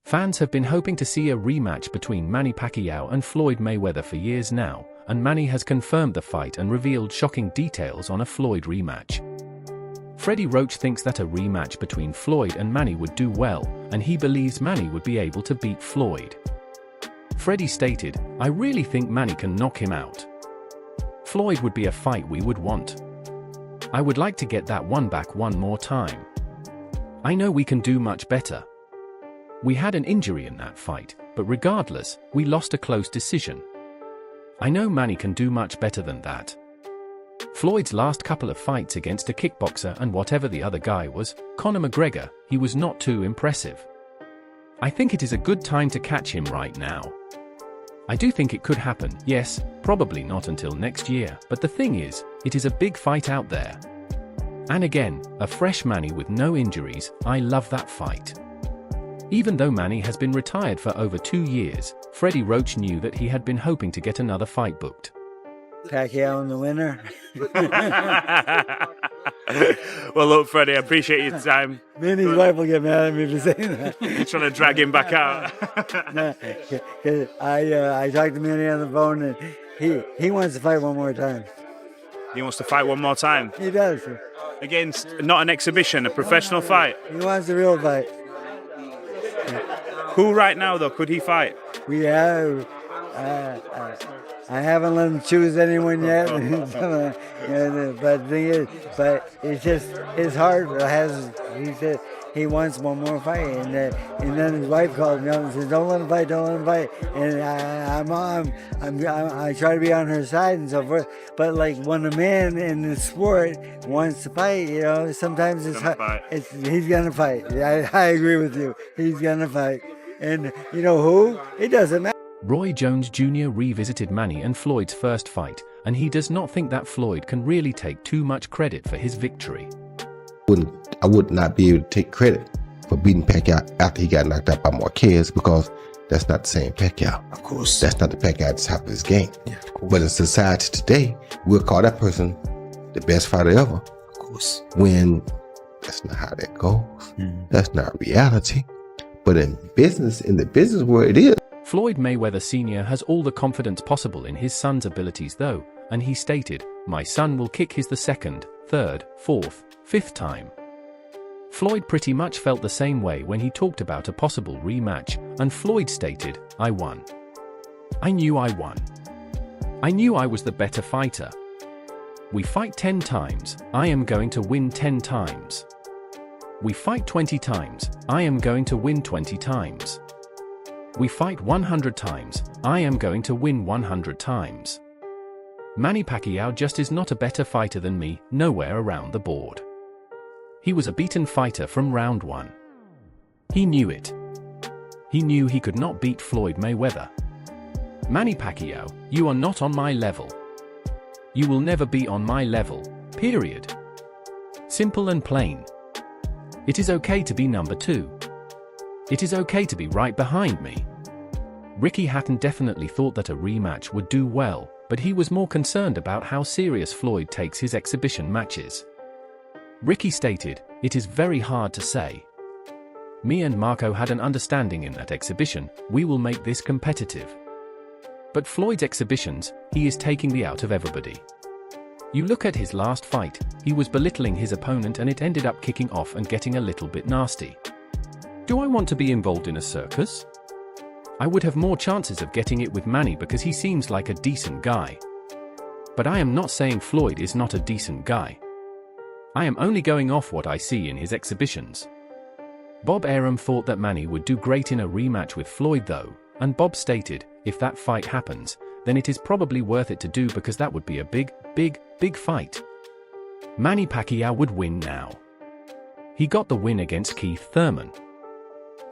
Fans have been hoping to see a rematch between Manny Pacquiao and Floyd Mayweather for years now, and Manny has confirmed the fight and revealed shocking details on a Floyd rematch. Freddie Roach thinks that a rematch between Floyd and Manny would do well, and he believes Manny would be able to beat Floyd. Freddie stated, "I really think Manny can knock him out. Floyd would be a fight we would want. I would like to get that one back one more time. I know we can do much better. We had an injury in that fight, but regardless, we lost a close decision. I know Manny can do much better than that." Floyd's last couple of fights against a kickboxer and whatever the other guy was, Conor McGregor, he was not too impressive. "I think it is a good time to catch him right now. I do think it could happen, yes, probably not until next year, but the thing is, it is a big fight out there. And again, a fresh Manny with no injuries, I love that fight." Even though Manny has been retired for over 2 years, Freddie Roach knew that he had been hoping to get another fight booked. Pacquiao in the winner. Well, look, Freddie, I appreciate your time. Manny's wife will get mad at me for saying that. You're trying to drag him back out. No, 'cause I talked to Manny on the phone, and he wants to fight one more time. He wants to fight one more time. He does. Against, not an exhibition, a professional fight. He wants a real fight. Who right now, though, could he fight? We have. I haven't let him choose anyone yet. But the thing is, it's just his heart has. He said he wants one more fight, and then his wife called me up and said, "Don't let him fight, don't let him fight." And I try to be on her side and so forth. But like when a man in the sport wants to fight, sometimes he's gonna fight. I agree with you. He's gonna fight, and you know who? It doesn't matter. Roy Jones Jr. revisited Manny and Floyd's first fight, and he does not think that Floyd can really take too much credit for his victory. I would not be able to take credit for beating Pacquiao after he got knocked out by Marquez, because that's not the same Pacquiao. Of course. That's not the Pacquiao at the top of his game. Yeah, of course. But in society today, we'll call that person the best fighter ever. Of course. When that's not how that goes. That's not reality. But in the business world, it is. Floyd Mayweather Sr. has all the confidence possible in his son's abilities though, and he stated, "My son will kick his the second, third, fourth, fifth time." Floyd pretty much felt the same way when he talked about a possible rematch, and Floyd stated, "I won. I knew I won. I knew I was the better fighter. We fight 10 times, I am going to win 10 times. We fight 20 times, I am going to win 20 times. We fight 100 times, I am going to win 100 times. Manny Pacquiao just is not a better fighter than me, nowhere around the board. He was a beaten fighter from round 1. He knew it. He knew he could not beat Floyd Mayweather. Manny Pacquiao, you are not on my level. You will never be on my level, period. Simple and plain. It is okay to be number 2. It is okay to be right behind me." Ricky Hatton definitely thought that a rematch would do well, but he was more concerned about how serious Floyd takes his exhibition matches. Ricky stated, "It is very hard to say. Me and Marco had an understanding in that exhibition, we will make this competitive. But Floyd's exhibitions, he is taking the out of everybody. You look at his last fight, he was belittling his opponent and it ended up kicking off and getting a little bit nasty. Do I want to be involved in a circus? I would have more chances of getting it with Manny because he seems like a decent guy. But I am not saying Floyd is not a decent guy. I am only going off what I see in his exhibitions." Bob Arum thought that Manny would do great in a rematch with Floyd though, and Bob stated, "If that fight happens, then it is probably worth it to do because that would be a big fight. Manny Pacquiao would win now. He got the win against Keith Thurman.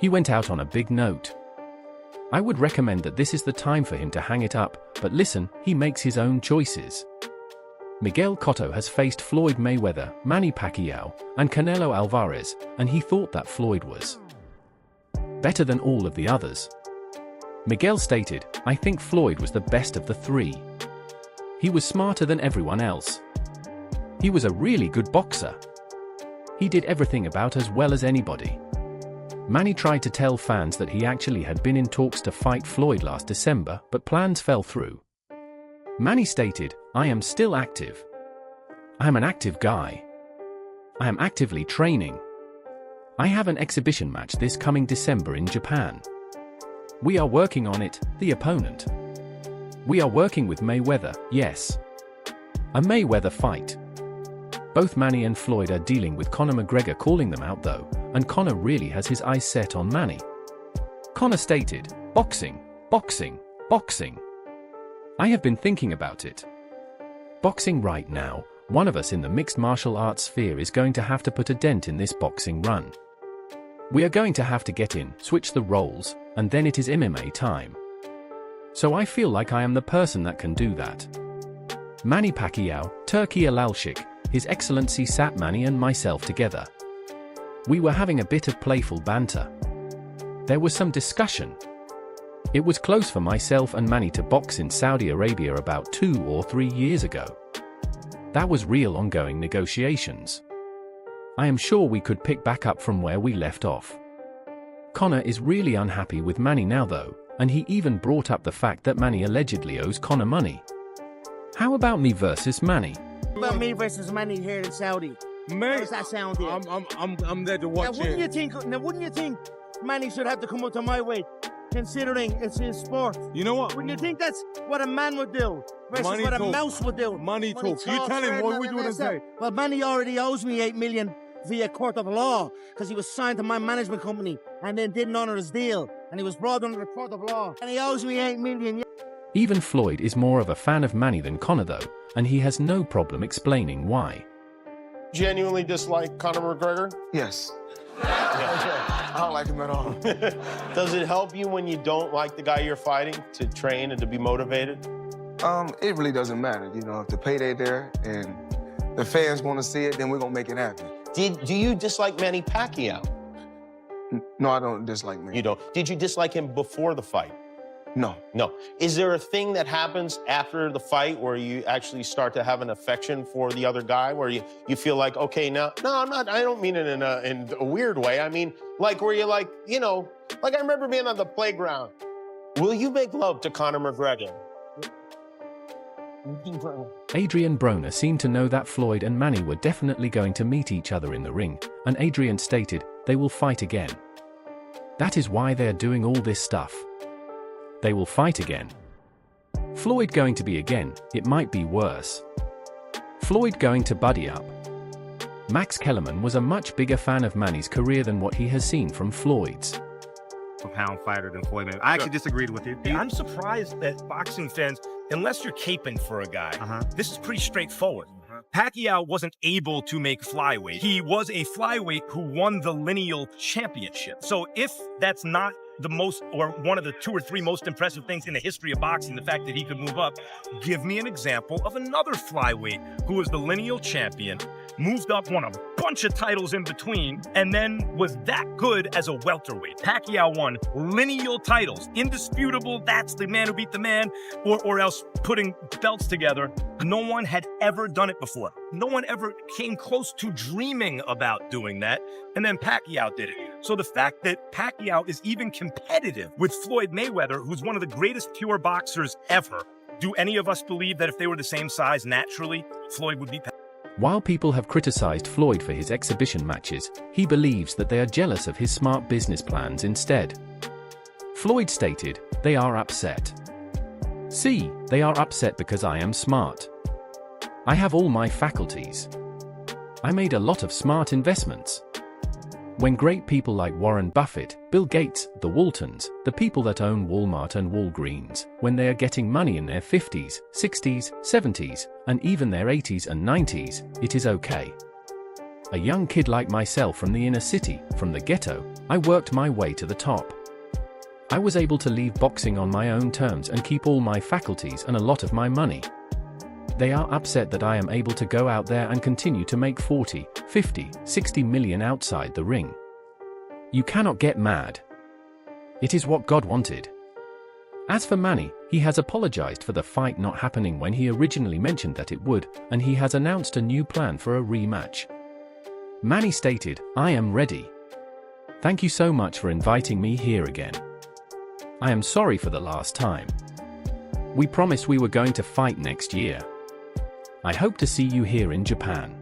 He went out on a big note. I would recommend that this is the time for him to hang it up, but listen, he makes his own choices." Miguel Cotto has faced Floyd Mayweather, Manny Pacquiao, and Canelo Alvarez, and he thought that Floyd was better than all of the others. Miguel stated, "I think Floyd was the best of the 3. He was smarter than everyone else. He was a really good boxer. He did everything about as well as anybody. Manny tried to tell fans that he actually had been in talks to fight Floyd last December, but plans fell through. Manny stated, "I am still active. I am an active guy. I am actively training. I have an exhibition match this coming December in Japan. We are working on it, the opponent. We are working with Mayweather, yes. A Mayweather fight." Both Manny and Floyd are dealing with Conor McGregor calling them out though, and Conor really has his eyes set on Manny. Conor stated, "Boxing, boxing, boxing. I have been thinking about it. Boxing right now, one of us in the mixed martial arts sphere is going to have to put a dent in this boxing run. We are going to have to get in, switch the roles, and then it is MMA time. So I feel like I am the person that can do that." Manny Pacquiao, Turki Alalshik, His Excellency sat Manny and myself together. We were having a bit of playful banter. There was some discussion. It was close for myself and Manny to box in Saudi Arabia about 2 or 3 years ago. That was real ongoing negotiations. I am sure we could pick back up from where we left off. Conor is really unhappy with Manny now though, and he even brought up the fact that Manny allegedly owes Conor money. How about me versus Manny? What about me versus Manny here in Saudi? Mate, How does that sound here? I'm there to watch Wouldn't you it. think? Now, wouldn't you think Manny should have to come up to my weight, considering it's his sport? You know what? Wouldn't you think that's what a man would do versus Money what a talk. mouse would do? Money talks. You tell him what we do today. Well, Manny already owes me 8 million via court of law because he was signed to my management company and then didn't honor his deal, and he was brought under the court of law, and he owes me 8 million. Even Floyd is more of a fan of Manny than Conor though, and he has no problem explaining why. Genuinely dislike Conor McGregor? Yes. I don't like him at all. Does it help you when you don't like the guy you're fighting to train and to be motivated? It really doesn't matter. You know, if the payday there and the fans want to see it, then we're gonna make it happen. Do you dislike Manny Pacquiao? No, I don't dislike me. You don't. Did you dislike him before the fight? No. No. Is there a thing that happens after the fight where you actually start to have an affection for the other guy, where you feel like, okay, now, no, I'm not, I don't mean it in a weird way. I mean, like where you're like, you know, like I remember being on the playground. Will you make love to Conor McGregor? Adrian Broner seemed to know that Floyd and Manny were definitely going to meet each other in the ring, and Adrian stated, they will fight again. That is why they're doing all this stuff. They will fight again. Floyd going to be again, it might be worse. Floyd going to buddy up. Max Kellerman was a much bigger fan of Manny's career than what he has seen from Floyd's. Pound fighter than Floyd Mayweather. I actually disagreed with you. I'm surprised that boxing fans, unless you're caping for a guy, this is pretty straightforward. Pacquiao wasn't able to make flyweight. He was a flyweight who won the lineal championship. So if that's not the most, or one of the 2 or 3 most impressive things in the history of boxing, the fact that he could move up, give me an example of another flyweight who was the lineal champion, moved up, won a bunch of titles in between, and then was that good as a welterweight. Pacquiao won lineal titles, indisputable, that's the man who beat the man, or else putting belts together. No one had ever done it before. No one ever came close to dreaming about doing that, and then Pacquiao did it. So the fact that Pacquiao is even competitive with Floyd Mayweather, who's one of the greatest pure boxers ever, do any of us believe that if they were the same size naturally, Floyd would be Pacquiao? While people have criticized Floyd for his exhibition matches, he believes that they are jealous of his smart business plans instead. Floyd stated, they are upset. See, they are upset because I am smart. I have all my faculties. I made a lot of smart investments. When great people like Warren Buffett, Bill Gates, the Waltons, the people that own Walmart and Walgreens, when they are getting money in their 50s, 60s, 70s, and even their 80s and 90s, it is okay. A young kid like myself from the inner city, from the ghetto, I worked my way to the top. I was able to leave boxing on my own terms and keep all my faculties and a lot of my money. They are upset that I am able to go out there and continue to make 40, 50, 60 million outside the ring. You cannot get mad. It is what God wanted. As for Manny, he has apologized for the fight not happening when he originally mentioned that it would, and he has announced a new plan for a rematch. Manny stated, I am ready. Thank you so much for inviting me here again. I am sorry for the last time. We promised we were going to fight next year. I hope to see you here in Japan.